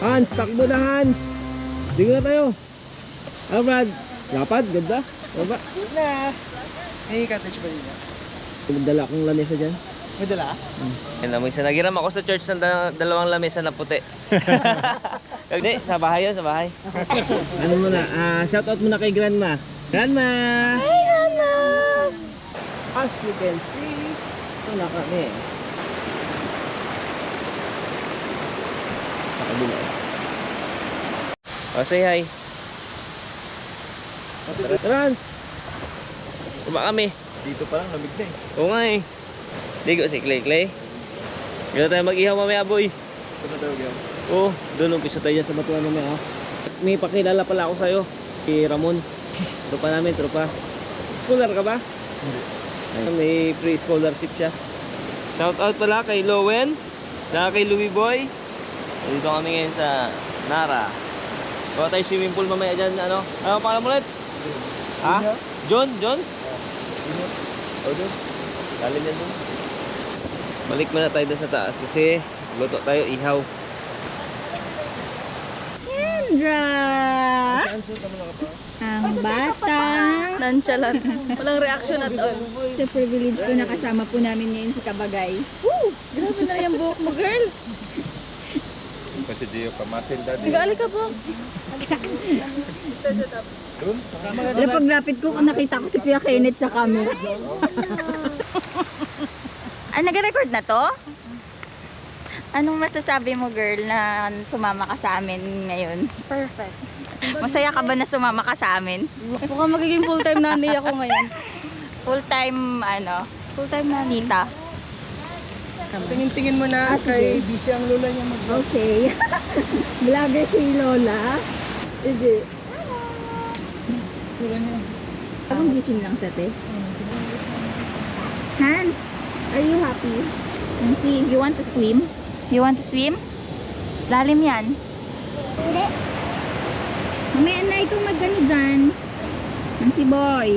Hans, takbo na Hans. Tingnan na tayo. Ano Brad? Lapad, ganda. Baba. Na. May cottage ba dito? Magdala akong lamesa dyan. May dala? Yan naman isa. Nagiram ako sa church ng dalawang lamesa na puti. Hindi, sa bahay yun, sa bahay. Ano muna, shout out muna kay Grandma. Grandma! Hey, Anna! As you can see, ito na kami. Sa kabila. Oh, say hi. Trans! Kuba kami. Dito pa lang, lamig na eh. Oo nga eh. Ligo si Clay Clay. Gano'n tayo mag-ihaw mamaya boy. Ito na daw yun. Oo, doon umpisa tayo dyan sa batuan mamaya. May pakilala pala ako sa'yo. Si Ramon. Tropa namin, tropa. Scholar ka ba? Hindi. Ayun, may free scholarship siya. Shout out pala kay Lowen. Saka kay Louie Boy. Dito kami ngayon sa Nara. Gawa tayo swimming pool mamaya dyan. Ano pangalan mo ulit? Ha? John? John? O doon. Galing yan doon. Balik muna tayo doon sa taas kasi luto tayo ihaw. Kendra! Ang batang Nonchalant. Walang reaction at all. the privilege ko na kasama po namin ngayon si Kabagay. Grabe na yung buhok mo, girl. Kasi di yung kamatil dati. Nagali ka po. Pero paglapit ko, nakita ko si Kuya Kenneth sa camera. nag-record na to? Anong masasabi mo, girl, na sumama ka sa amin ngayon? Perfect. Masaya ka ba na sumama ka sa amin? Mukhang magiging full-time nanay ako ngayon. Full-time, full-time na tita. Tingin-tingin mo na kay busy ang lola niya mag Okay. Vlogger si Lola. Hindi. Parang gising lang siya, te. Hans, are you happy? Nancy, you want to swim? You want to swim? Lalim yan. Hindi. Mamaya na ikaw mag-ano dyan. Nancy boy.